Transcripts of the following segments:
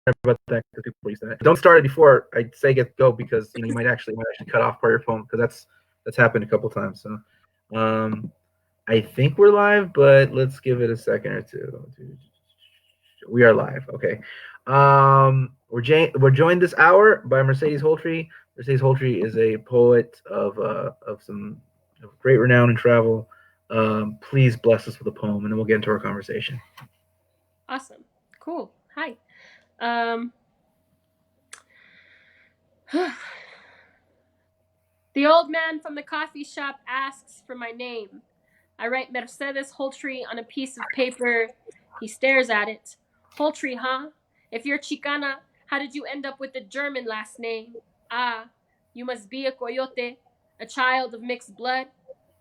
about that because people use that. Don't start it before I say get go because you might actually cut off part of your phone because that's happened a couple times. So I think we're live, but let's give it a second or two. We are live. Okay. We're joined this hour by Mercedes Houltry. Mercedes Houltry is a poet of some great renown in travel. Please bless us with a poem, and then we'll get into our conversation. Awesome. Cool. Hi. The old man from the coffee shop asks for my name. I write Mercedes Houltry on a piece of paper. He stares at it. Houltry, huh? If you're Chicana, how did you end up with the German last name? Ah, you must be a coyote, a child of mixed blood.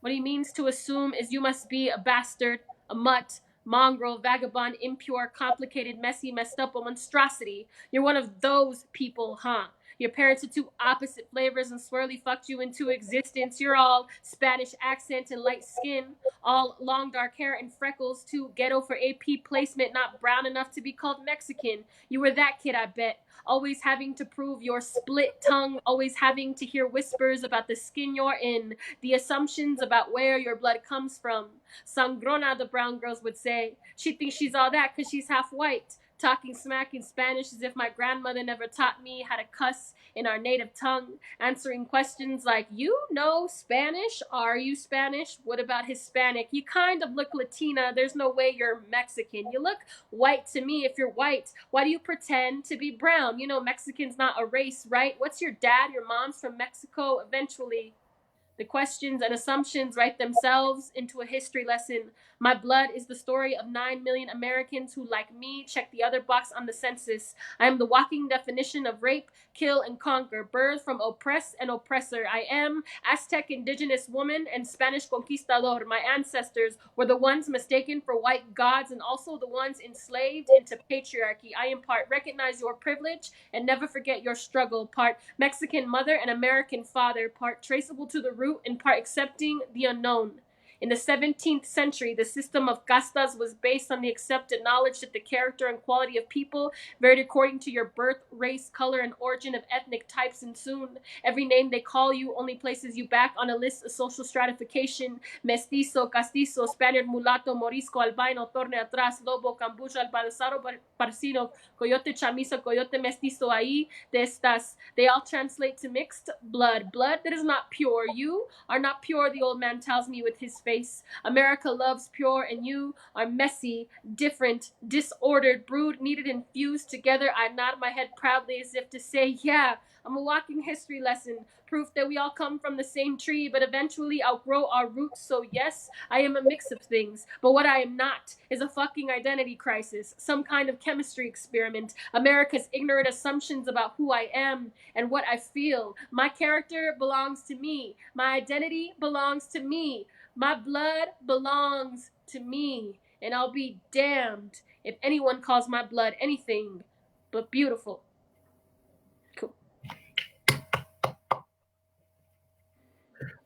What he means to assume is you must be a bastard, a mutt, mongrel, vagabond, impure, complicated, messy, messed up, a monstrosity. You're one of those people, huh? Your parents are two opposite flavors and swirly fucked you into existence. You're all Spanish accent and light skin, all long dark hair and freckles, too ghetto for AP placement, not brown enough to be called Mexican. You were that kid, I bet. Always having to prove your split tongue, always having to hear whispers about the skin you're in, the assumptions about where your blood comes from. Sangrona, the brown girls would say. She thinks she's all that because she's half white. Talking smack in Spanish as if my grandmother never taught me how to cuss in our native tongue, answering questions like, you know Spanish? Are you Spanish? What about Hispanic? You kind of look Latina. There's no way you're Mexican. You look white to me if you're white. Why do you pretend to be brown? You know Mexican's not a race, right? What's your dad? Your mom's from Mexico? Eventually, the questions and assumptions write themselves into a history lesson. My blood is the story of 9 million Americans who, like me, check the other box on the census. I am the walking definition of rape, kill, and conquer, birth from oppress and oppressor. I am Aztec indigenous woman and Spanish conquistador. My ancestors were the ones mistaken for white gods and also the ones enslaved into patriarchy. I am part recognize your privilege and never forget your struggle, part Mexican mother and American father, part traceable to the root and part accepting the unknown. In the 17th century, the system of castas was based on the accepted knowledge that the character and quality of people varied according to your birth, race, color, and origin of ethnic types, and soon every name they call you only places you back on a list of social stratification: mestizo, castizo, Spaniard, mulatto, morisco, albino, torne atrás, lobo, cambucho, albanzaro, parcino, coyote, chamizo, coyote, mestizo, ahí de estas. They all translate to mixed blood, blood that is not pure. You are not pure, the old man tells me with his face. America loves pure, and you are messy, different, disordered, brewed, kneaded, and fused together. I nod my head proudly as if to say, yeah, I'm a walking history lesson, proof that we all come from the same tree, but eventually outgrow our roots. So yes, I am a mix of things, but what I am not is a fucking identity crisis, some kind of chemistry experiment, America's ignorant assumptions about who I am and what I feel. My character belongs to me. My identity belongs to me. My blood belongs to me. And I'll be damned if anyone calls my blood anything but beautiful. Cool.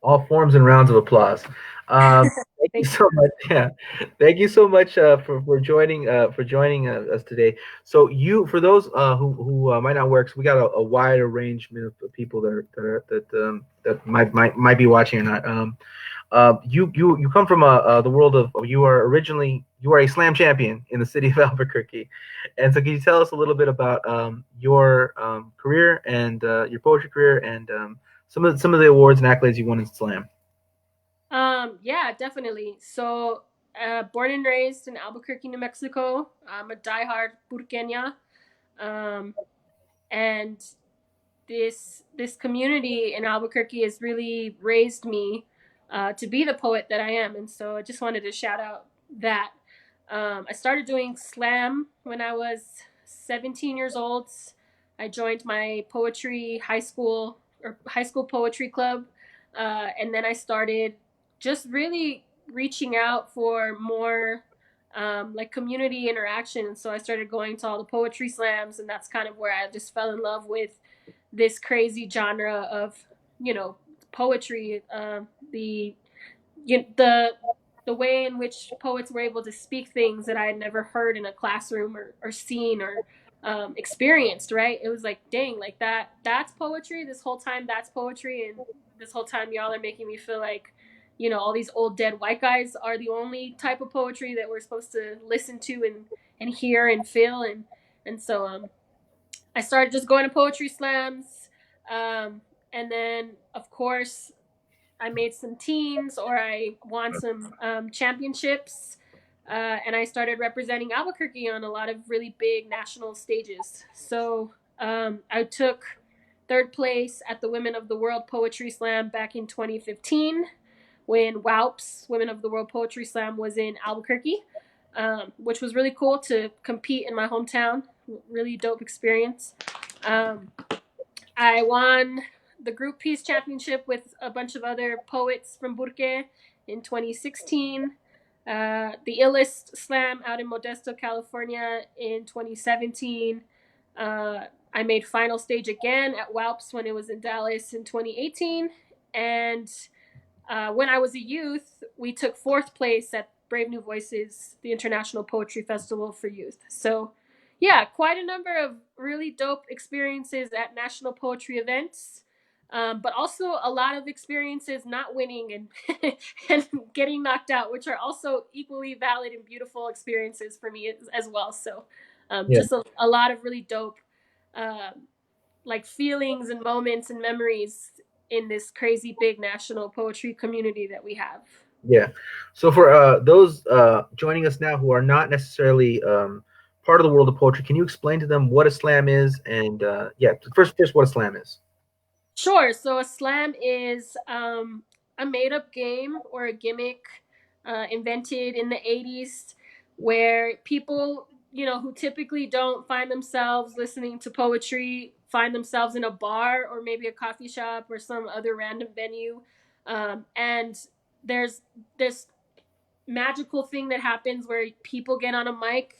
All forms and rounds of applause. Thank you so much. Yeah, thank you so much for joining us today. So for those who might not work, so we got a wide arrangement of people that might be watching or not. You come from the world of you are a slam champion in the city of Albuquerque, and so can you tell us a little bit about your career and your poetry career and some of the awards and accolades you won in slam? Yeah, definitely. So, born and raised in Albuquerque, New Mexico. I'm a diehard Purqueña. Um, and this community in Albuquerque has really raised me to be the poet that I am. And so I just wanted to shout out that. I started doing slam when I was 17 years old. I joined my high school poetry club, and then I started just really reaching out for more like community interaction. And so I started going to all the poetry slams, and that's kind of where I just fell in love with this crazy genre of poetry. The you, the way in which poets were able to speak things that I had never heard in a classroom or seen or experienced, right? It was like, dang, like that's poetry. This whole time that's poetry, and this whole time y'all are making me feel like, all these old dead white guys are the only type of poetry that we're supposed to listen to and hear and feel. And so I started just going to poetry slams. And then of course I made some teams, or I won some championships, and I started representing Albuquerque on a lot of really big national stages. So I took third place at the Women of the World Poetry Slam back in 2015 when WOWP's Women of the World Poetry Slam was in Albuquerque, which was really cool to compete in my hometown. Really dope experience. Um, I won the group piece championship with a bunch of other poets from Burque in 2016. The Illest Slam out in Modesto, California in 2017. I made final stage again at WALPS when it was in Dallas in 2018. And when I was a youth, we took fourth place at Brave New Voices, the International Poetry Festival for Youth. So, yeah, quite a number of really dope experiences at national poetry events, but also a lot of experiences not winning and and getting knocked out, which are also equally valid and beautiful experiences for me as well. So, Yeah. just a lot of really dope um, like feelings and moments and memories in this crazy big national poetry community that we have. Yeah. So for those joining us now who are not necessarily part of the world of poetry, can you explain to them what a slam is? And yeah, first, what a slam is. Sure. So a slam is a made up game or a gimmick invented in the 80s where people, who typically don't find themselves listening to poetry, find themselves in a bar or maybe a coffee shop or some other random venue. And there's this magical thing that happens where people get on a mic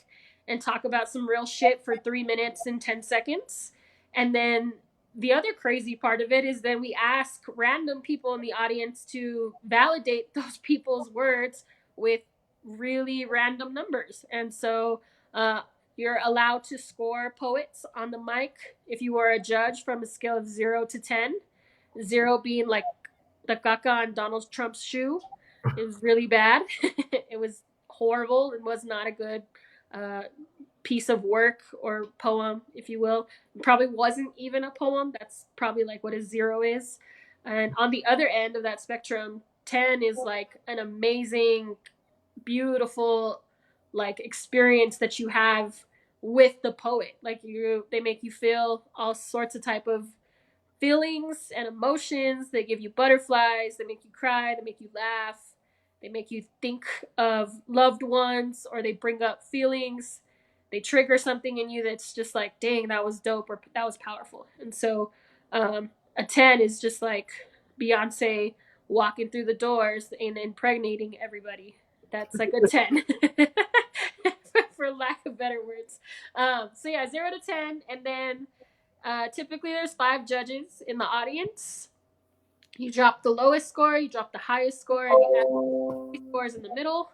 and talk about some real shit for 3 minutes and 10 seconds. And then the other crazy part of it is then we ask random people in the audience to validate those people's words with really random numbers. And so uh, you're allowed to score poets on the mic if you are a judge from a scale of 0 to 10. 0 being like the caca on Donald Trump's shoe. It was really bad. It was horrible. It was not a good uh, piece of work or poem, if you will. It probably wasn't even a poem. That's probably like what a 0 is. And on the other end of that spectrum, 10 is like an amazing, beautiful, like experience that you have with the poet. Like they make you feel all sorts of type of feelings and emotions. They give you butterflies. They make you cry. They make you laugh. They make you think of loved ones, or they bring up feelings. They trigger something in you that's just like, dang, that was dope, or that was powerful. And so a 10 is just like Beyonce walking through the doors and impregnating everybody. That's like a 10. For lack of better words. So yeah, 0 to 10. And then typically, there's 5 judges in the audience. You drop the lowest score, you drop the highest score, and you add scores in the middle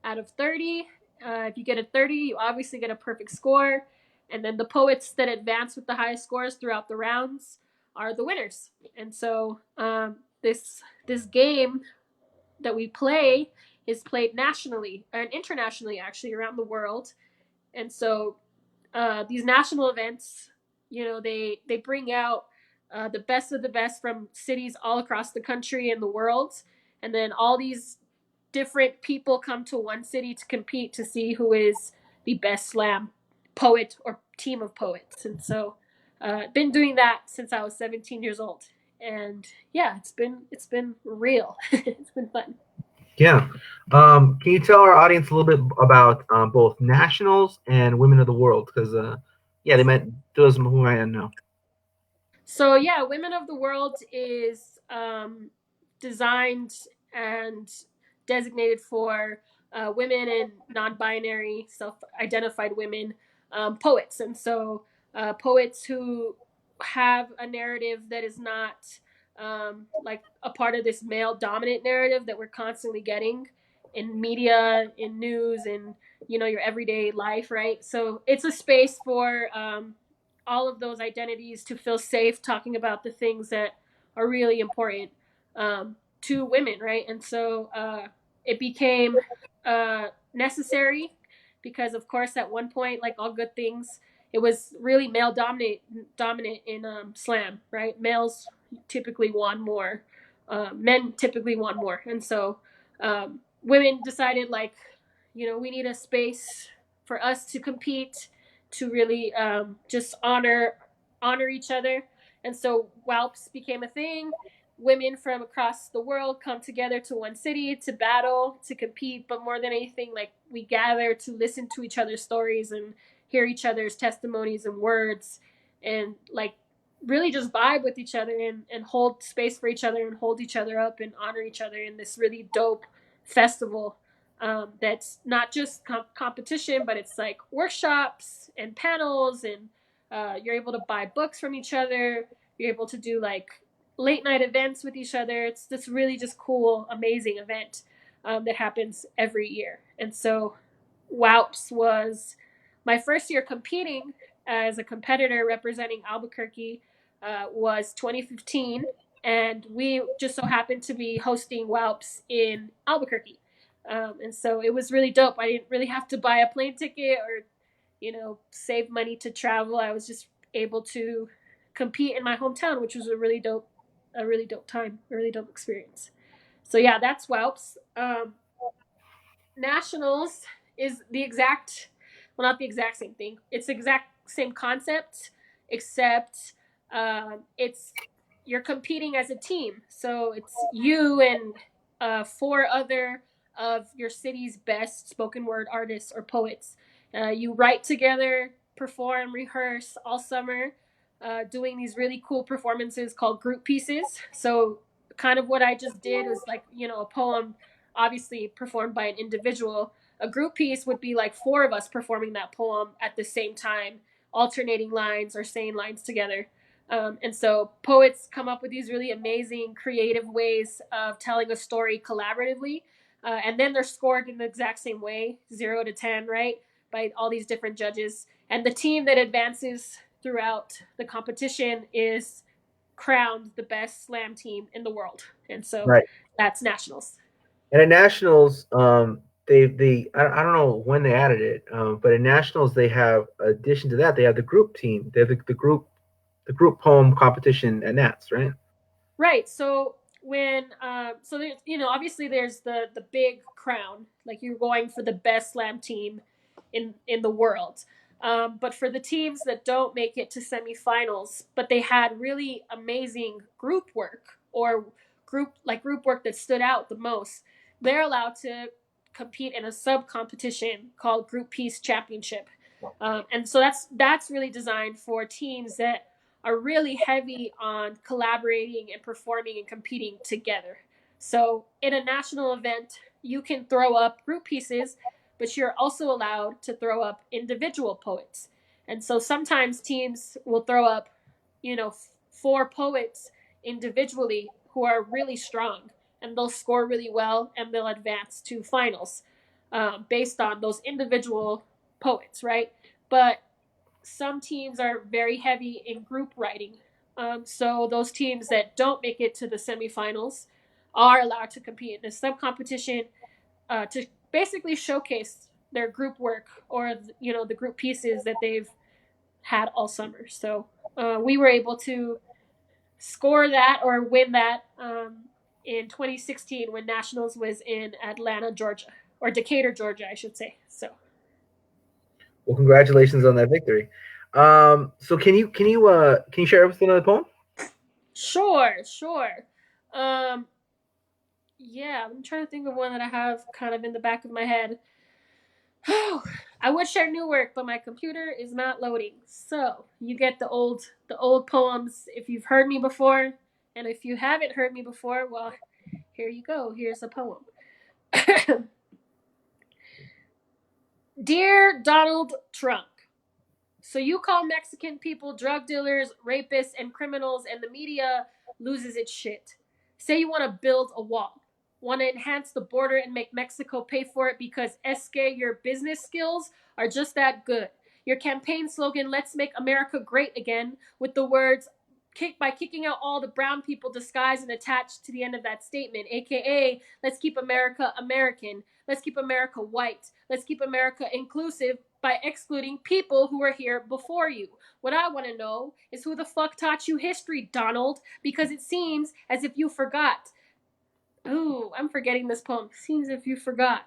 out of 30. If you get a 30, you obviously get a perfect score. And then the poets that advance with the highest scores throughout the rounds are the winners. And so this game that we play is played nationally and internationally, actually, around the world. And so these national events, they bring out the best of the best from cities all across the country and the world, and then all these different people come to one city to compete to see who is the best slam poet or team of poets. And so, been doing that since I was 17 years old, and yeah, it's been real. It's been fun. Yeah. Can you tell our audience a little bit about both nationals and women of the world? Because yeah, they might those who might not know. So yeah, Women of the World is designed and designated for women and non-binary, self-identified women poets, and so poets who have a narrative that is not like a part of this male dominant narrative that we're constantly getting, in media, in news, in your everyday life, right? So it's a space for all of those identities to feel safe talking about the things that are really important to women, right? And so it became necessary because, of course, at one point, like all good things, it was really male dominant in slam, right? Males typically won more, men typically won more, and so women decided like, we need a space for us to compete, to really just honor each other, and so WALPs became a thing. Women from across the world come together to one city to battle, to compete, but more than anything, like we gather to listen to each other's stories and hear each other's testimonies and words, and like really just vibe with each other, and hold space for each other and hold each other up and honor each other in this really dope festival that's not just competition, but it's like workshops and panels, and you're able to buy books from each other. You're able to do like late night events with each other. It's this really just cool, amazing event that happens every year. And so WAUPS was my first year competing as a competitor representing Albuquerque, was 2015, and we just so happened to be hosting WAUPS in Albuquerque. And so it was really dope. I didn't really have to buy a plane ticket or, save money to travel. I was just able to compete in my hometown, which was a really dope time, a really dope experience. So yeah, that's WAUPS. Nationals is the exact, well, not the exact same thing. It's the exact same concept, except it's you're competing as a team. So it's you and four other of your city's best spoken word artists or poets. You write together, perform, rehearse all summer, doing these really cool performances called group pieces. So kind of what I just did was like, a poem obviously performed by an individual. A group piece would be like four of us performing that poem at the same time, alternating lines or saying lines together. And so poets come up with these really amazing, creative ways of telling a story collaboratively. And then they're scored in the exact same way, 0 to 10, right? By all these different judges. And the team that advances throughout the competition is crowned the best slam team in the world. And so Right. that's nationals. And at nationals, I don't know when they added it, but in nationals they have, addition to that, they have the group team. They have the group poem competition at Nats, right? Right. So when so there's, obviously there's the big crown, like you're going for the best slam team in the world. But for the teams that don't make it to semifinals, but they had really amazing group work, or group work that stood out the most, they're allowed to compete in a sub competition called Group Peace Championship. And so that's really designed for teams that are really heavy on collaborating and performing and competing together. So in a national event, you can throw up group pieces, but you're also allowed to throw up individual poets. And so sometimes teams will throw up, four poets individually who are really strong, and they'll score really well and they'll advance to finals based on those individual poets, right? But some teams are very heavy in group writing. So those teams that don't make it to the semifinals are allowed to compete in a sub competition to basically showcase their group work, or the group pieces that they've had all summer. So we were able to score that or win that in 2016 when nationals was in Atlanta, Georgia, or Decatur, Georgia, I should say. So Well, congratulations on that victory. So can you share with us another poem? sure, sure. Um, Yeah, I'm trying to think of one that I have kind of in the back of my head. I would share new work, but my computer is not loading. So you get the old poems if you've heard me before, and if you haven't heard me before, well, here you go. Here's a poem. Dear Donald Trump, so you call Mexican people drug dealers, rapists, and criminals, and the media loses its shit. Say you want to build a wall. Want to enhance the border and make Mexico pay for it because esque your business skills are just that good. Your campaign slogan, "Let's make America great again," with the words by kicking out all the brown people disguised and attached to the end of that statement, aka "Let's keep America American, let's keep America white, let's keep America inclusive," by excluding people who were here before you. What I want to know is who the fuck taught you history, Donald? Because it seems as if you forgot. Ooh, I'm forgetting this poem. Seems as if you forgot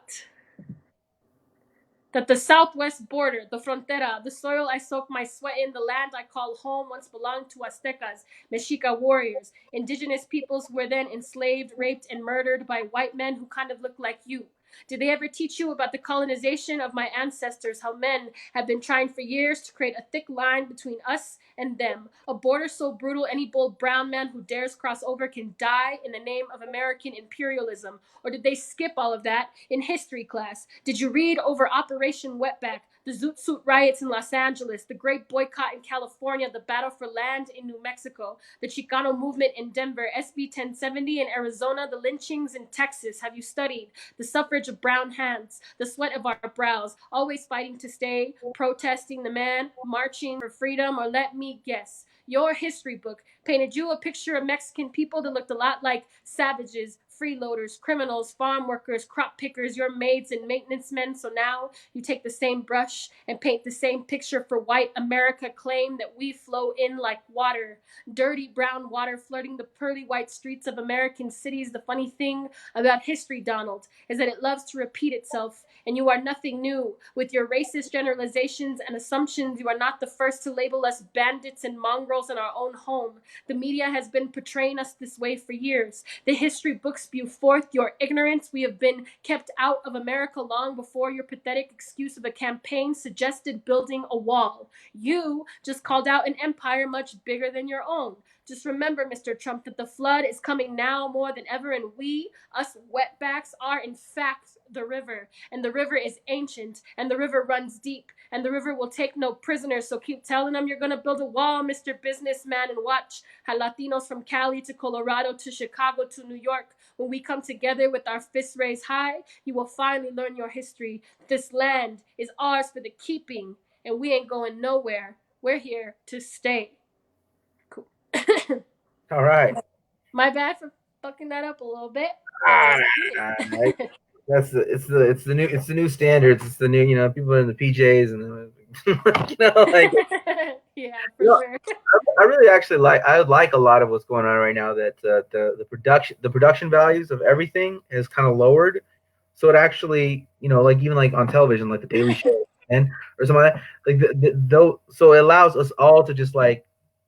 that the southwest border, the frontera, the soil I soak my sweat in, the land I call home, once belonged to Aztecas, Mexica warriors, indigenous peoples who were then enslaved, raped, and murdered by white men who kind of look like you. Did they ever teach you about the colonization of my ancestors, how men have been trying for years to create a thick line between us and them, a border so brutal any bold brown man who dares cross over can die in the name of American imperialism? Or did they skip all of that in history class? Did you read over Operation Wetback, the Zoot Suit riots in Los Angeles, the Great Boycott in California, the battle for land in New Mexico, the Chicano movement in Denver, SB 1070 in Arizona, the lynchings in Texas? Have you studied the suffrage of brown hands, the sweat of our brows, always fighting to stay, protesting the man, marching for freedom? Or let me guess, your history book painted you a picture of Mexican people that looked a lot like savages, freeloaders, criminals, farm workers, crop pickers, your maids and maintenance men. So now you take the same brush and paint the same picture for white America, claim that we flow in like water, dirty brown water flirting the pearly white streets of American cities. The funny thing about history, Donald, is that it loves to repeat itself, and you are nothing new. With your racist generalizations and assumptions, you are not the first to label us bandits and mongrels in our own home. The media has been portraying us this way for years. The history books spew forth your ignorance. We have been kept out of America long before your pathetic excuse of a campaign suggested building a wall. You just called out an empire much bigger than your own. Just remember, Mr. Trump, that the flood is coming now more than ever, and we, us wetbacks, are in fact the river. And the river is ancient, and the river runs deep, and the river will take no prisoners. So keep telling them you're going to build a wall, Mr. Businessman, and watch how Latinos from Cali to Colorado to Chicago to New York, when we come together with our fists raised high, you will finally learn your history. This land is ours for the keeping, and we ain't going nowhere. We're here to stay. Cool. All right. My bad for fucking that up a little bit, but Ah, let's nah, do nah, it. it's the new standards. It's the new people in the PJs and like Yeah, you for know sure. I really actually I like a lot of what's going on right now. That the production values of everything is kind of lowered, so it actually like even like on television like the Daily Show and or something like that like though so it allows us all to just like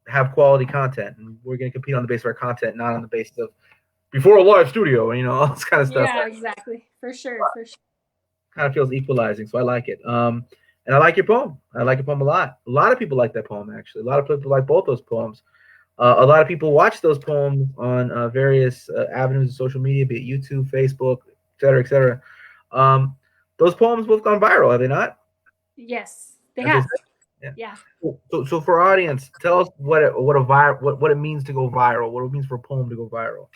have quality content, and we're going to compete on the basis of our content, not on the basis of before a live studio, all this kind of stuff. Yeah, exactly. For sure, for sure. Kind of feels equalizing, so I like it. And I like your poem. I like your poem a lot. A lot of people like that poem, actually. A lot of people like both those poems. A lot of people watch those poems on various avenues of social media, be it YouTube, Facebook, et cetera, et cetera. Um, those poems both gone viral, have they not? Yes, they As they have. said, yeah. Yeah. So for our audience, tell us what it means to go viral. What it means for a poem to go viral.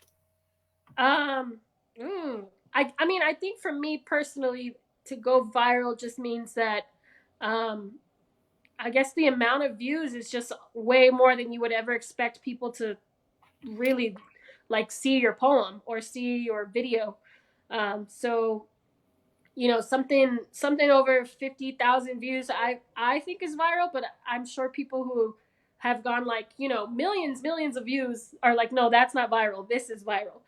Um, mm, I mean, I think for me personally, to go viral just means that, um, I guess the amount of views is just way more than you would ever expect people to really like see your poem or see your video. So something over 50,000 views I think is viral, but I'm sure people who have gone like millions of views are like, no, that's not viral, this is viral.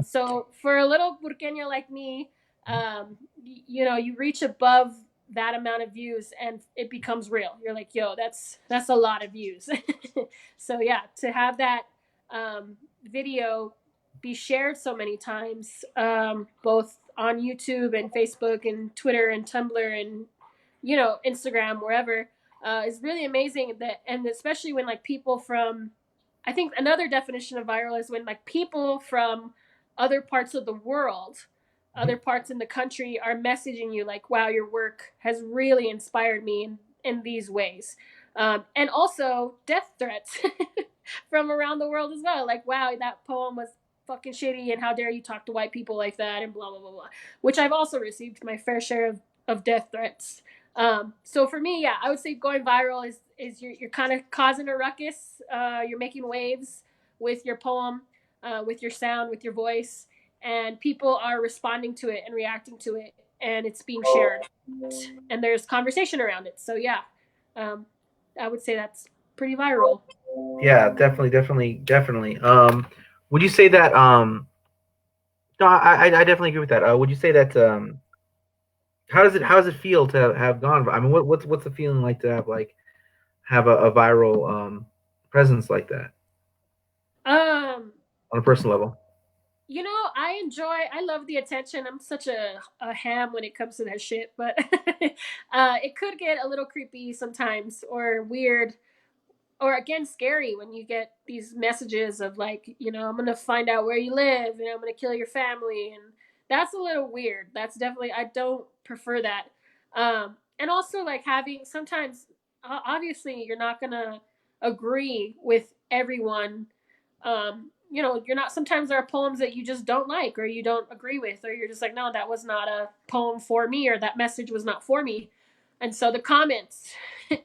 So for a little burqueña like me, you reach above that amount of views and it becomes real. You're like, yo, that's a lot of views. So yeah, to have that video be shared so many times, both on YouTube and Facebook and Twitter and Tumblr and Instagram, wherever, is really amazing. That and especially when like people from, I think another definition of viral is when like people from other parts of the world, other parts in the country are messaging you like, wow, your work has really inspired me in these ways. And also death threats from around the world as well. Like, wow, that poem was fucking shitty and how dare you talk to white people like that and blah blah blah blah, which I've also received my fair share of death threats. So for me, yeah, I would say going viral is you're kind of causing a ruckus. You're making waves with your poem, with your sound, with your voice, and people are responding to it and reacting to it, and it's being shared, and there's conversation around it. So yeah, um, I would say that's pretty viral. Yeah, definitely, definitely, definitely. Would you say that? No, I definitely agree with that. Would you say that? How does it feel to have gone? I mean, what's the feeling like to have have a viral presence like that Um, on a personal level? I love the attention. I'm such a ham when it comes to that shit, but it could get a little creepy sometimes or weird or again scary when you get these messages of like, I'm gonna find out where you live and I'm gonna kill your family, and that's a little weird. That's definitely, I don't prefer that. And also like having sometimes, obviously you're not gonna agree with everyone. You're not, sometimes there are poems that you just don't like or you don't agree with, or you're just like, no, that was not a poem for me, or that message was not for me. And so the comments,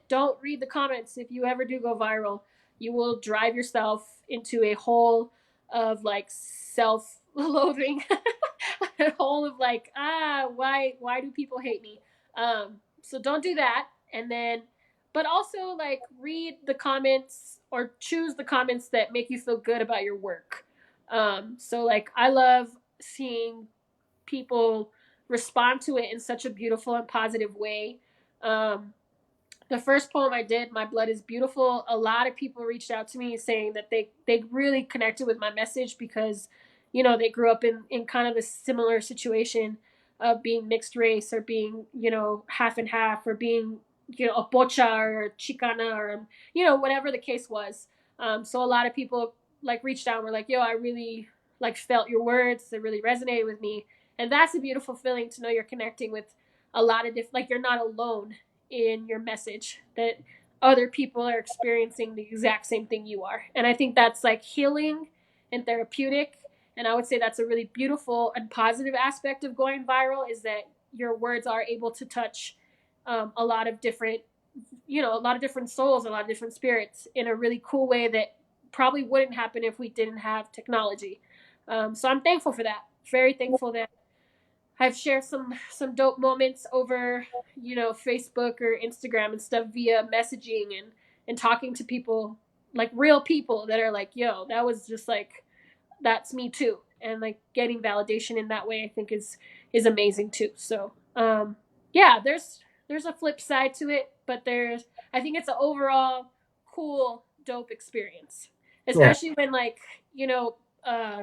don't read the comments. If you ever do go viral, you will drive yourself into a hole of like self-loathing, a hole of like, why do people hate me? So don't do that. And then, but also like read the comments or choose the comments that make you feel good about your work. So like I love seeing people respond to it in such a beautiful and positive way. Um, the first poem I did, My Blood is Beautiful, a lot of people reached out to me saying that they really connected with my message because, they grew up in kind of a similar situation of being mixed race or being, half and half or being, a pocha or chicana or, whatever the case was. So a lot of people like reached out and were like, yo, I really like felt your words. They really resonated with me. And that's a beautiful feeling to know you're connecting with a lot of different, like you're not alone in your message, that other people are experiencing the exact same thing you are. And I think that's like healing and therapeutic. And I would say that's a really beautiful and positive aspect of going viral, is that your words are able to touch a lot of different, a lot of different souls, a lot of different spirits in a really cool way that probably wouldn't happen if we didn't have technology. So I'm thankful for that. Very thankful that I've shared some dope moments over, Facebook or Instagram and stuff via messaging and talking to people, like real people that are like, yo, that was just like, that's me too. And like getting validation in that way, I think is amazing too. So yeah, there's a flip side to it, but I think it's an overall cool, dope experience. Yeah, Especially when like, you know, uh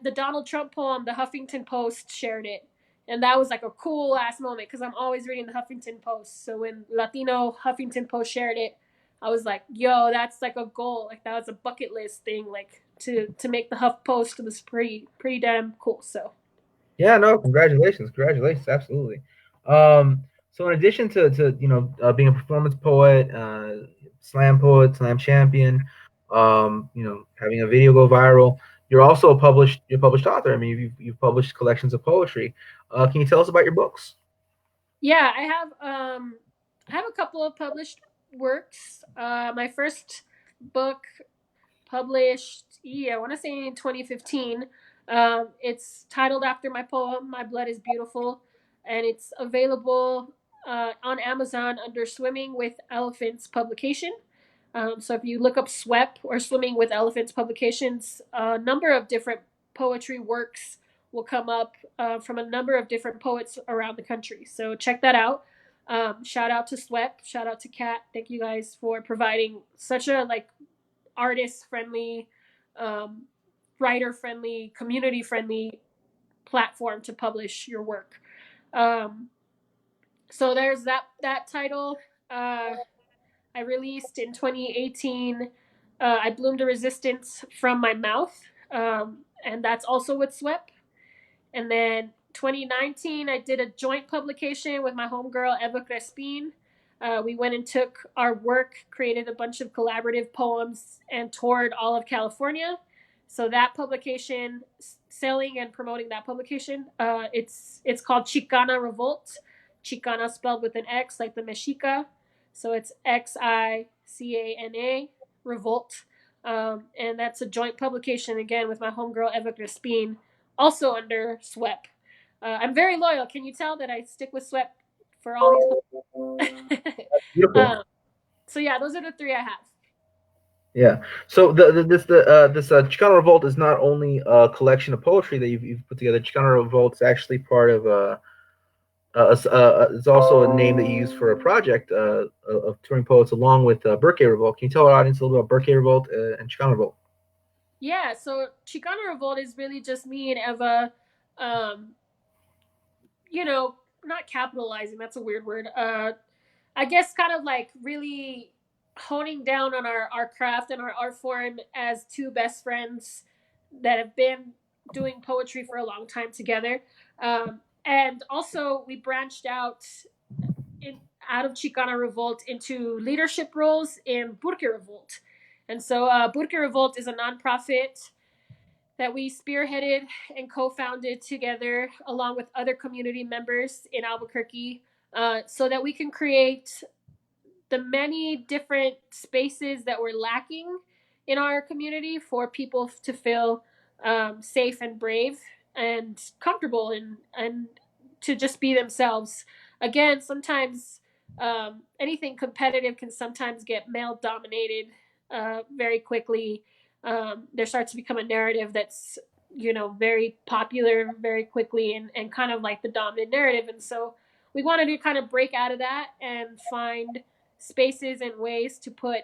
the Donald Trump poem, the Huffington Post shared it, and that was like a cool ass moment because I'm always reading the Huffington Post. So when Latino Huffington Post shared it, I was like, "Yo, that's like a goal. Like that was a bucket list thing. Like to make the Huff Post was pretty damn cool." So yeah. No, congratulations, congratulations, absolutely. So in addition to being a performance poet, slam champion, having a video go viral, you're a published author. I mean, you've published collections of poetry. Can you tell us about your books? yeah, I have a couple of published works. My first book published, yeah, I want to say in 2015. It's titled after my poem, My Blood is Beautiful, and it's available on Amazon under Swimming with Elephants publication. So if you look up SWEP or Swimming with Elephants publications, a number of different poetry works will come up from a number of different poets around the country. So check that out. Shout out to SWEP. Shout out to Kat. Thank you guys for providing such a like artist friendly, um, writer friendly, community friendly platform to publish your work. Um, so there's that title. I released in 2018. I bloomed a resistance from my mouth, and that's also with SWEP. And then 2019, I did a joint publication with my homegirl Eva Crespin. We went and took our work, created a bunch of collaborative poems, and toured all of California. So that publication, selling and promoting that publication, it's called Chicana Revolt. Chicana spelled with an X, like the Mexica. So it's Xicana Revolt, and that's a joint publication again with my homegirl Eva Crispin, also under SWEP. I'm very loyal. Can you tell that I stick with SWEP for all these? Beautiful. um, so yeah, those are the three I have. Yeah. So this Chicano Revolt is not only a collection of poetry that you've put together. Chicano Revolt is actually part of it's also a name that you use for a project of touring poets along with Burke Revolt. Can you tell our audience a little bit about Burke Revolt and Chicano Revolt? Yeah, so Chicano Revolt is really just me and Eva, um, you know, not capitalizing, that's a weird word. I guess kind of like really honing down on our craft and our art form as two best friends that have been doing poetry for a long time together. And also, we branched in, out of Chicana Revolt into leadership roles in Burke Revolt. And so, Burke Revolt is a nonprofit that we spearheaded and co-founded together along with other community members in Albuquerque, so that we can create the many different spaces that we're lacking in our community for people to feel safe and brave and comfortable and to just be themselves. Again, sometimes anything competitive can sometimes get male dominated very quickly. There starts to become a narrative that's very popular very quickly and kind of like the dominant narrative. And so we wanted to kind of break out of that and find spaces and ways to put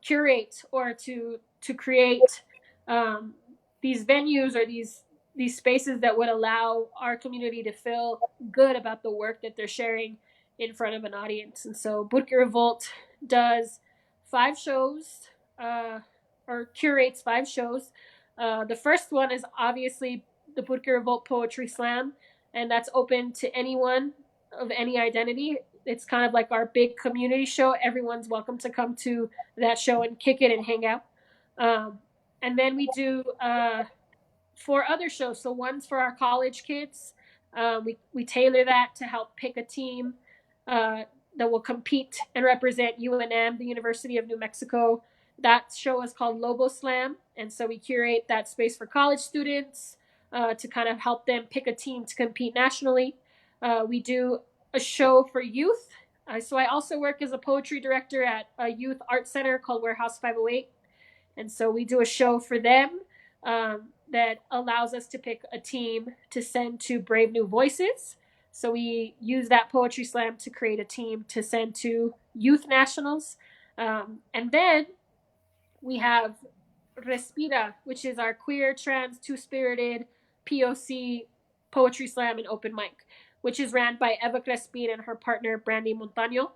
curate or to create um, these venues or these spaces that would allow our community to feel good about the work that they're sharing in front of an audience. And so Burke Revolt does 5 shows, uh, or curates 5 shows. The first one is obviously the Burke Revolt Poetry Slam, and that's open to anyone of any identity. It's kind of like our big community show. Everyone's welcome to come to that show and kick it and hang out. Um, and then we do 4 other shows. So one's for our college kids. We tailor that to help pick a team uh, that will compete and represent UNM, the University of New Mexico. That show is called Lobo Slam, and so we curate that space for college students to kind of help them pick a team to compete nationally. We do a show for youth. So I also work as a poetry director at a youth art center called Warehouse 508. And so we do a show for them that allows us to pick a team to send to Brave New Voices. So we use that poetry slam to create a team to send to youth nationals. And then we have Respira, which is our queer, trans, two spirited POC poetry slam and open mic, which is ran by Eva Crespin and her partner Brandy Montano.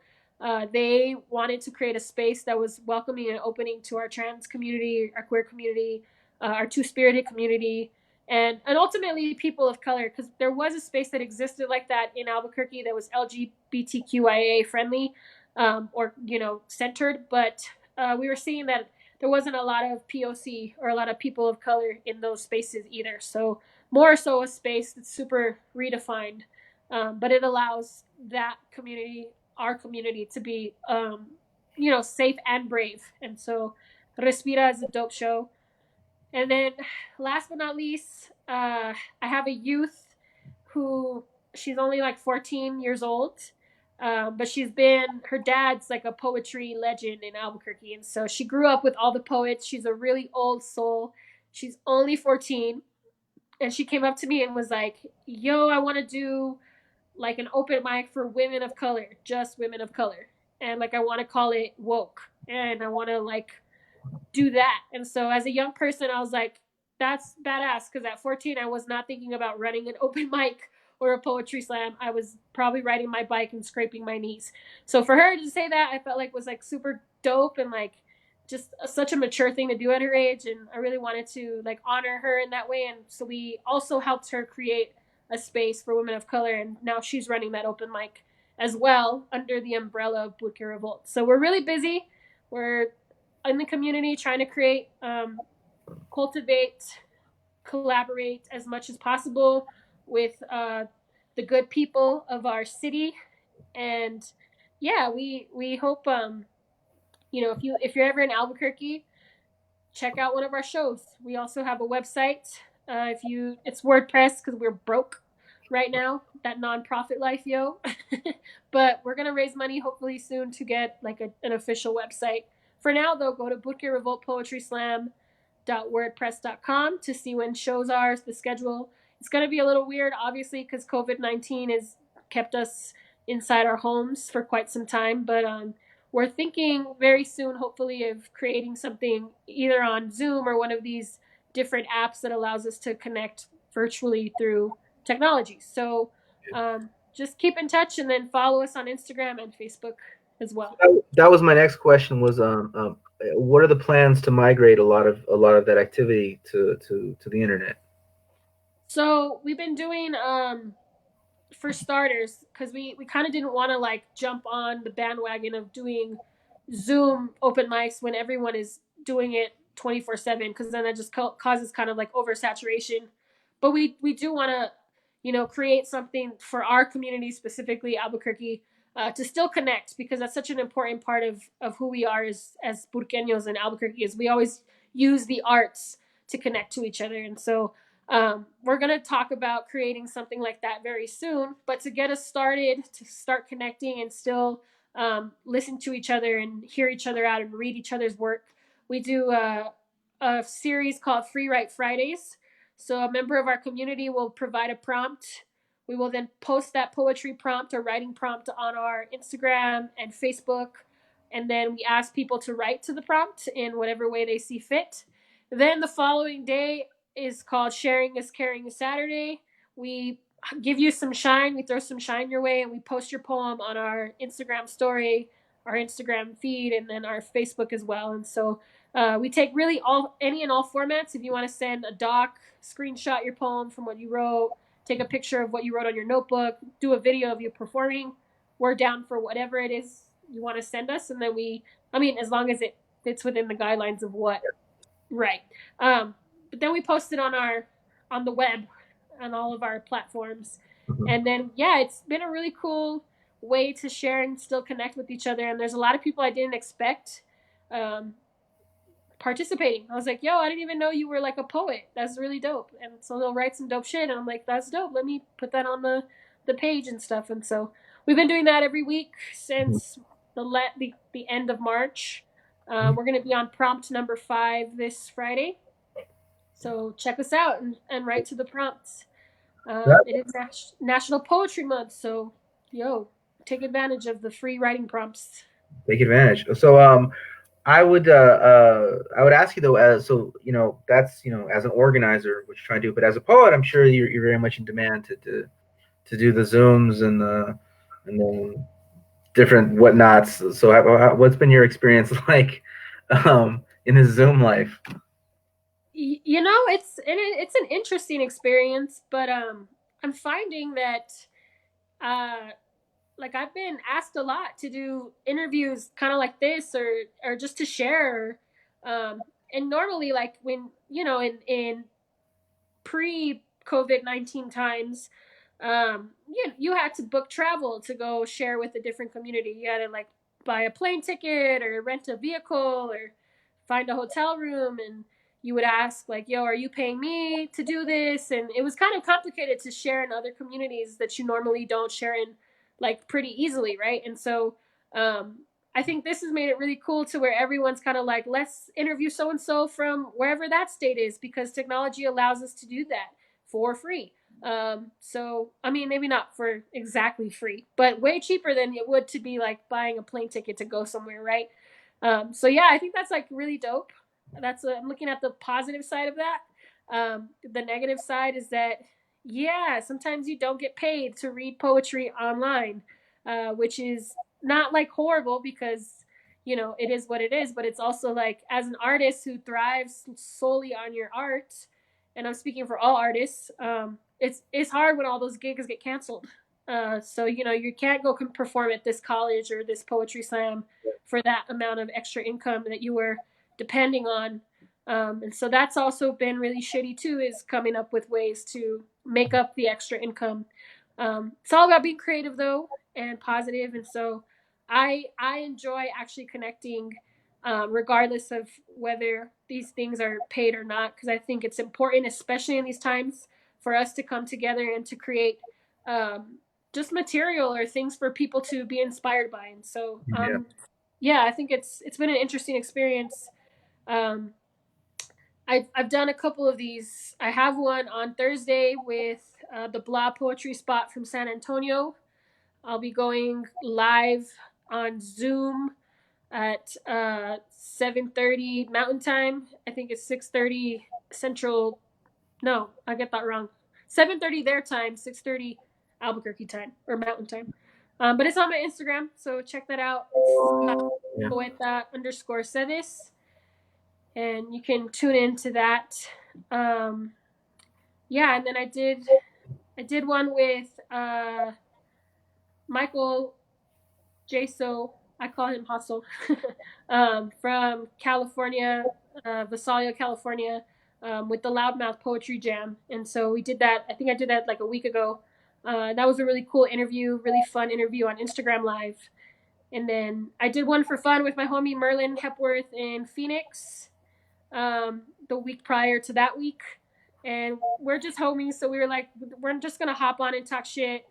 They wanted to create a space that was welcoming and opening to our trans community, our queer community, our two spirited community, and ultimately people of color, because there was a space that existed like that in Albuquerque that was LGBTQIA friendly, or centered, but we were seeing that there wasn't a lot of POC or a lot of people of color in those spaces either. So more so a space that's super redefined, but it allows that community, our community, to be safe and brave. And so Respira is a dope show. And then last but not least, I have a youth who she's only like 14 years old. But her dad's like a poetry legend in Albuquerque. And so she grew up with all the poets. She's a really old soul. She's only 14. And she came up to me and was like, yo, I want to do like an open mic for women of color, just women of color. And like, I want to call it woke. And I want to like do that. And so as a young person, I was like, that's badass. Because at 14, I was not thinking about running an open mic or a poetry slam. I was probably riding my bike and scraping my knees. So for her to say that, I felt like was like super dope and like just such a mature thing to do at her age. And I really wanted to like honor her in that way. And so we also helped her create a space for women of color. And now she's running that open mic as well under the umbrella of Burke Revolt. So we're really busy. We're in the community trying to create cultivate, collaborate as much as possible with the good people of our city. And yeah, we hope if you're ever in Albuquerque, check out one of our shows. We also have a website. If you It's WordPress because we're broke right now. That nonprofit life, yo. But we're gonna raise money hopefully soon to get like an official website. For now, though, go to Burque Revolt Poetry Slam wordpress.com to see when shows are, the schedule. It's going to be a little weird, obviously, because COVID-19 has kept us inside our homes for quite some time. But we're thinking very soon, hopefully, of creating something either on Zoom or one of these different apps that allows us to connect virtually through technology. So just keep in touch and then follow us on Instagram and Facebook as well. That was my next question. Was what are the plans to migrate a lot of that activity to the internet? So we've been doing for starters, because we kind of didn't want to like jump on the bandwagon of doing Zoom open mics when everyone is doing it 24/7, because then that just causes kind of like oversaturation. But we do want to, create something for our community, specifically Albuquerque, to still connect, because that's such an important part of who we are as Burqueños in Albuquerque. Is we always use the arts to connect to each other, and so we're going to talk about creating something like that very soon. But to get us started, to start connecting and still listen to each other and hear each other out and read each other's work, we do a series called Free Write Fridays. So a member of our community will provide a prompt. We will then post that poetry prompt or writing prompt on our Instagram and Facebook. And then we ask people to write to the prompt in whatever way they see fit. Then the following day, is called Sharing is Caring Saturday. We give you some shine, we throw some shine your way, and we post your poem on our Instagram story, our Instagram feed, and then our Facebook as well. And so we take really any and all formats. If you want to send a doc, screenshot your poem from what you wrote, take a picture of what you wrote on your notebook, do a video of you performing, we're down for whatever it is you want to send us. And then as long as it fits within the guidelines of what, right. But then we post it on the web on all of our platforms. Mhm. And then yeah, it's been a really cool way to share and still connect with each other. And there's a lot of people I didn't expect um, participating. I was like, yo, I didn't even know you were like a poet. That's really dope. And so they'll write some dope shit, and I'm like, that's dope. Let me put that on the page and stuff. And so we've been doing that every week since the end of March. We're going to be on prompt number 5 this Friday. So check us out and write to the prompts. It is National Poetry Month, so take advantage of the free writing prompts. Take advantage. So I would ask you though, as so that's as an organizer, what you're trying to do, but as a poet, I'm sure you're very much in demand to do the zooms and then different whatnots. So what's been your experience like in his Zoom life? It's an interesting experience, but I'm finding that uh, like I've been asked a lot to do interviews kind of like this, or just to share. And normally, like when in pre COVID-19 times, you had to book travel to go share with a different community. You had to like buy a plane ticket or rent a vehicle or find a hotel room, and you would ask like, yo, are you paying me to do this? And it was kind of complicated to share in other communities that you normally don't share in like pretty easily, right? And so I think this has made it really cool to where everyone's kind of like, let's interview so and so from wherever that state is, because technology allows us to do that for free. So I mean, maybe not for exactly free, but way cheaper than it would to be like buying a plane ticket to go somewhere, right? So yeah, I think that's like really dope. I'm looking at the positive side of that. The negative side is that yeah, sometimes you don't get paid to read poetry online, which is not like horrible, because it is what it is. But it's also like, as an artist who thrives solely on your art, and I'm speaking for all artists, it's hard when all those gigs get canceled. So you can't go perform at this college or this poetry slam for that amount of extra income that you were depending on. And so that's also been really shitty too, is coming up with ways to make up the extra income. It's all about being creative though and positive, and so I enjoy actually connecting, regardless of whether these things are paid or not, because I think it's important, especially in these times, for us to come together and to create, just material or things for people to be inspired by. And so, Yeah. yeah, I think it's been an interesting experience. Um, I've done a couple of these. I have one on Thursday with, the Blah Poetry Spot from San Antonio. I'll be going live on Zoom at 7:30 Mountain Time. I think it's 6:30 Central. No, I get that wrong. 7:30 their time, 6:30 Albuquerque time or Mountain Time. But it's on my Instagram, so check that out. It's Yeah. poeta underscore Cedes, and you can tune into that. Um, yeah, and then I did one with, Michael Jaso. I call him Hustle, from California, Visalia, California, with the Loudmouth Poetry Jam. And so we did that. I think I did that like a week ago. That was a really cool interview, really fun interview on Instagram Live. And then I did one for fun with my homie Merlin Hepworth in Phoenix, the week prior to that week. And we're just homies, so we were like, we're just gonna hop on and talk shit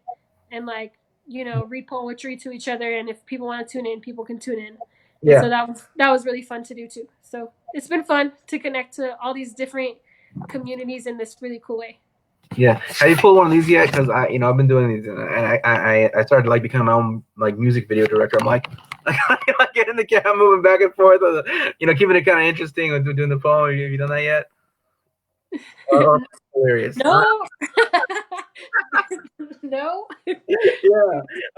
and like, read poetry to each other. And if people want to tune in, people can tune in. And Yeah. so that was really fun to do too. So it's been fun to connect to all these different communities in this really cool way. Yeah. Have you pulled one of these yet? Because I've been doing these, and I started like becoming my own like music video director. I'm like, like getting the camera moving back and forth, keeping it kind of interesting and doing the poem. Have you done that yet? Oh, hilarious. No. No. Yeah.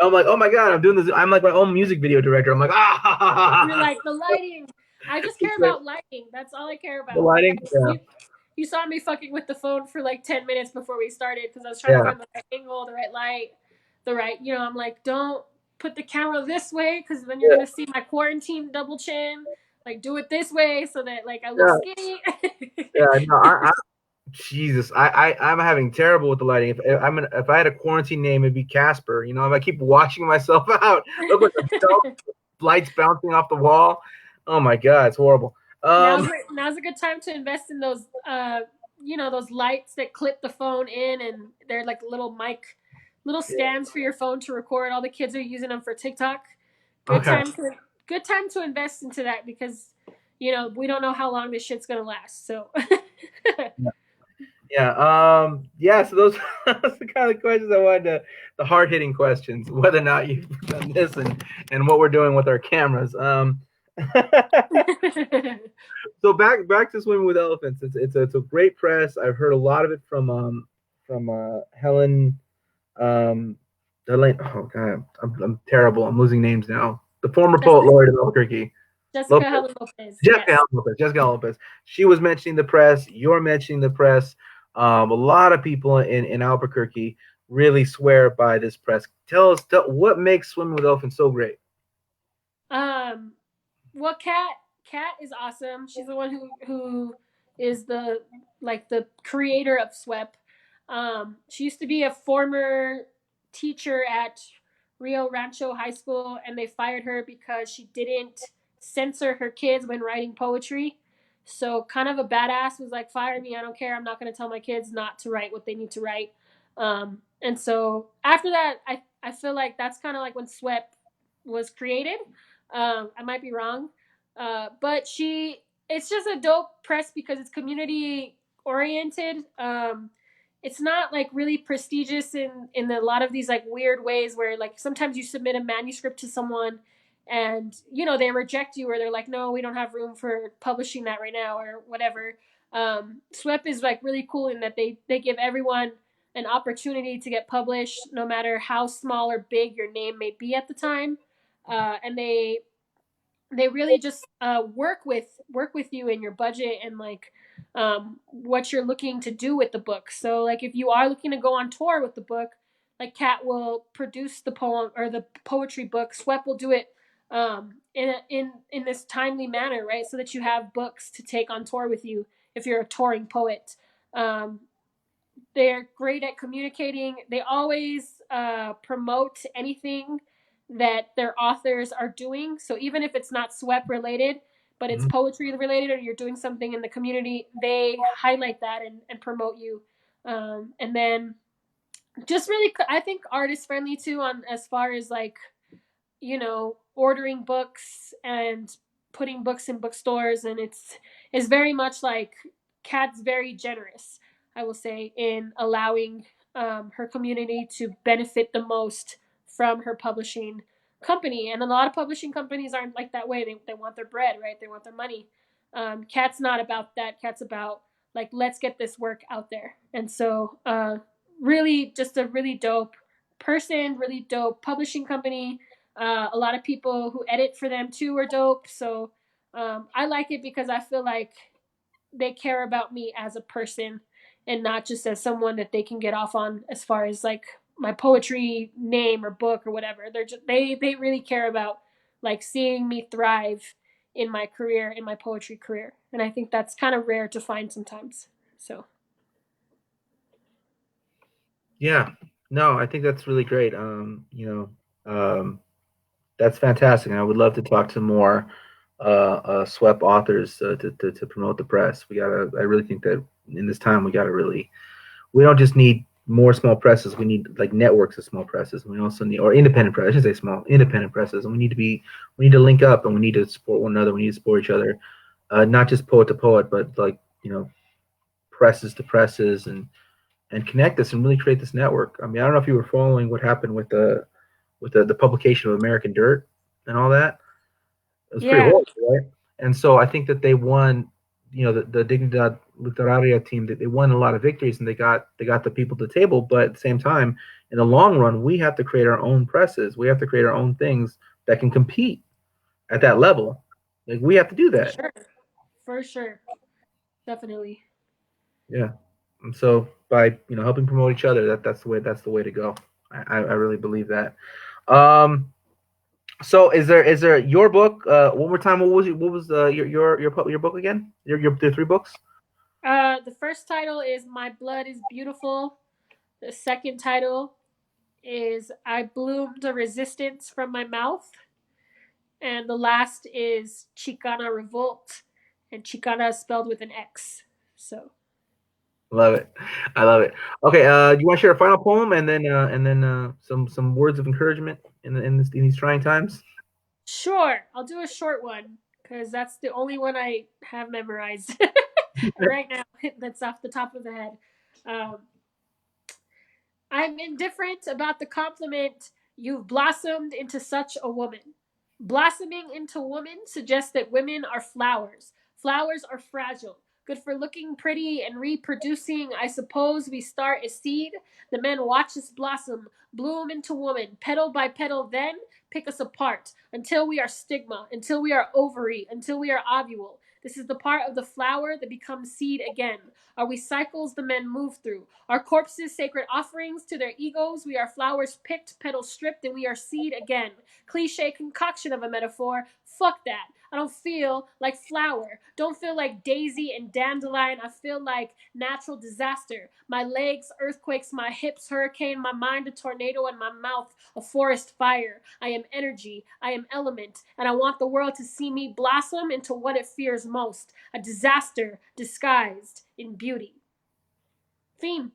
I'm like, oh my god, I'm doing this. I'm like my own music video director. I'm like, You're ah. like the lighting. I just care It's like about lighting. That's all I care the about. Like, lighting. Yeah. you saw me fucking with the phone for like 10 minutes before we started because I was trying to Yeah. find the right angle, the right light, the right. I'm like, don't put the camera this way because then you're Yeah. gonna see my quarantine double chin. Like, do it this way so that like I look Yeah. skinny. Yeah. No, Jesus, I'm having terrible with the lighting. If I had a quarantine name, it'd be Casper. If I keep watching myself out, look like lights bouncing off the wall. Oh my god, it's horrible. Now's a good time to invest in those, those lights that clip the phone in, and they're like little stands for your phone to record. All the kids are using them for TikTok. Good Okay. time to good time to invest into that because we don't know how long this shit's gonna last. So Yeah. Yeah. So those that's the kind of questions I wanted the hard hitting questions, whether or not you've done this and what we're doing with our cameras. So back to Swimming with Elephants. It's a great press. I've heard a lot of it from Helen. Helen. Oh god, I'm terrible. I'm losing names now. The former poet Jessica, laureate of Albuquerque. Jessica Lopez. Helen Lopez, Jessica yes. Helen Lopez. Jessica Helen Lopez. She was mentioning the press. You're mentioning the press. A lot of people in Albuquerque really swear by this press. Tell what makes Swimming with Elephants so great. Um, well, Kat is awesome. She's the one who is the creator of SWEP. She used to be a former teacher at Rio Rancho High School, and they fired her because she didn't censor her kids when writing poetry. So, kind of a badass, was like, "Fire me! I don't care. I'm not going to tell my kids not to write what they need to write." And so after that, I feel like that's kind of like when SWEP was created. I might be wrong, but it's just a dope press because it's community oriented. It's not like really prestigious in a lot of these like weird ways where like sometimes you submit a manuscript to someone and they reject you or they're like, no, we don't have room for publishing that right now or whatever. SWEP is like really cool in that they give everyone an opportunity to get published no matter how small or big your name may be at the time. And they really just work with you and your budget and like what you're looking to do with the book. So like if you are looking to go on tour with the book, like Kat will produce the poem or the poetry book. SWEP will do it in this timely manner, right? So that you have books to take on tour with you if you're a touring poet. Um, they're great at communicating. They always promote anything that their authors are doing. So even if it's not swept related, but it's Mhm. poetry related, or you're doing something in the community, they highlight that and promote you. And then just really, I think artist friendly too, on as far as like, ordering books and putting books in bookstores, and it's very much like Kat's very generous, I will say, in allowing her community to benefit the most from her publishing company. And a lot of publishing companies aren't like that way. They want their bread, right? They want their money. Kat's not about that. Kat's about like, let's get this work out there. And so really just a really dope person, really dope publishing company. A lot of people who edit for them too are dope. So I like it because I feel like they care about me as a person and not just as someone that they can get off on as far as like my poetry name or book or whatever. They really care about like seeing me thrive in my career, in my poetry career. And I think that's kind of rare to find sometimes. So Yeah. No, I think that's really great. That's fantastic. And I would love to talk to more SWEP authors to promote the press. I really think that in this time, we don't just need more small presses. We need like networks of small presses. We also need, or independent presses, I should say small, independent presses. And we need to link up and we need to support one another. We need to support each other, not just poet to poet, but like, presses to presses and connect us and really create this network. I mean, I don't know if you were following what happened with the publication of American Dirt and all that. It was pretty yeah, horrible, right? And so I think that they won, the Dignidad Literaria team. They won a lot of victories and they got the people to the table. But at the same time, in the long run, we have to create our own presses. We have to create our own things that can compete at that level. Like we have to do for that. sure. For sure. Definitely. Yeah. And so by helping promote each other, that's the way to go. I really believe that. So is there your book? One more time. What was your book again? Your three books. The first title is My Blood is Beautiful. The second title is I Bloomed a Resistance from My Mouth. And the last is Chicana Revolt. And Chicana is spelled with an X. So, Love it. I love it. Okay. Do you want to share a final poem and then some words of encouragement in these trying times? sure, I'll do a short one because that's the only one I have memorized right now that's off the top of the head. Um, I'm indifferent about the compliment, you've blossomed into such a woman. Blossoming into woman suggests that women are flowers. Flowers are fragile, good for looking pretty and reproducing. I suppose we start as seed. The men watch us blossom, bloom into woman, petal by petal, then pick us apart until we are stigma, until we are ovary, until we are ovule. This is the part of the flower that becomes seed again. Are we cycles the men move through? Our corpses, sacred offerings to their egos. We are flowers picked, petals stripped, and we are seed again. Cliche concoction of a metaphor. Fuck that. I don't feel like flower. Don't feel like daisy and dandelion. I feel like natural disaster. My legs, earthquakes, my hips, hurricane, my mind, a tornado, and my mouth, a forest fire. I am energy. I am element. And I want the world to see me blossom into what it fears most, a disaster disguised in beauty. Theme.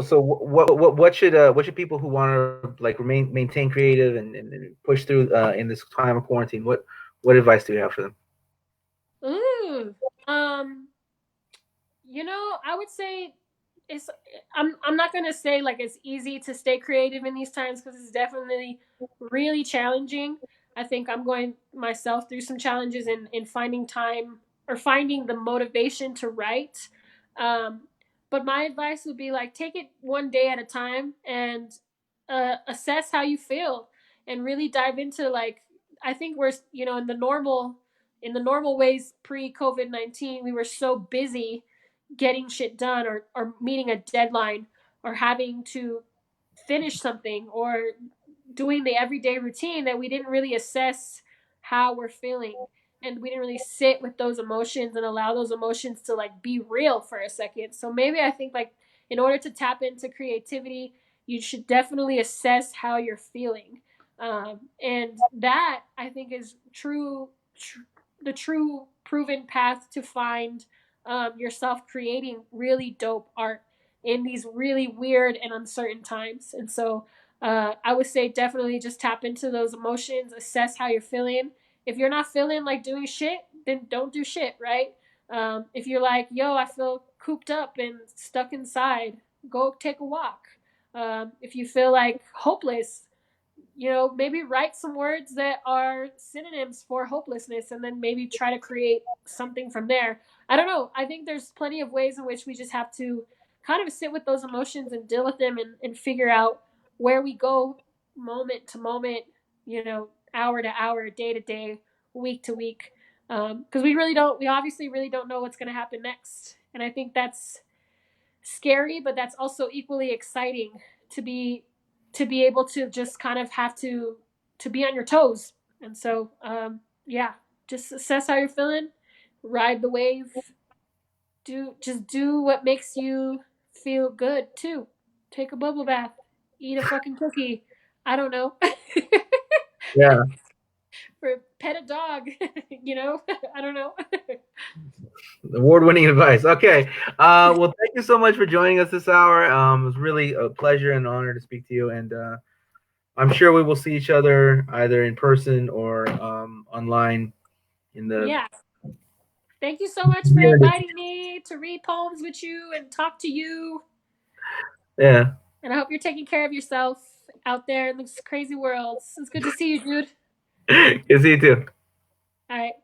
So what should people who want to like maintain creative and push through in this time of quarantine? What advice do you have for them? Ooh. Um, I would say it's I'm not gonna say like it's easy to stay creative in these times because it's definitely really challenging. I think I'm going myself through some challenges in finding time or finding the motivation to write. Um, but my advice would be like take it one day at a time and assess how you feel and really dive into like I think we're in the normal ways pre COVID-19 we were so busy getting shit done or meeting a deadline or having to finish something or doing the everyday routine that we didn't really assess how we're feeling, and we didn't really sit with those emotions and allow those emotions to like be real for a second. So maybe I think like in order to tap into creativity, you should definitely assess how you're feeling. And that I think is the true proven path to find yourself creating really dope art in these really weird and uncertain times. And so I would say definitely just tap into those emotions, assess how you're feeling. If you're not feeling like doing shit, then don't do shit, right? If you're like, yo, I feel cooped up and stuck inside, go take a walk. If you feel like hopeless, maybe write some words that are synonyms for hopelessness and then maybe try to create something from there. I don't know. I think there's plenty of ways in which we just have to kind of sit with those emotions and deal with them and figure out where we go moment to moment, hour to hour, day to day, week to week. Because we obviously really don't know what's going to happen next. And I think that's scary, but that's also equally exciting to be able to just kind of have to be on your toes. And so, yeah, just assess how you're feeling, ride the wave, do what makes you feel good too. Take a bubble bath, eat a fucking cookie. I don't know. Yeah. For pet a dog, I don't know. Award-winning advice. Okay. Well, thank you so much for joining us this hour. It was really a pleasure and honor to speak to you, and I'm sure we will see each other either in person or online in the Yeah. Thank you so much for community. inviting me to read poems with you and talk to you. Yeah. And I hope you're taking care of yourself out there in this crazy world. It's good to see you, dude. Good to see you too. All right.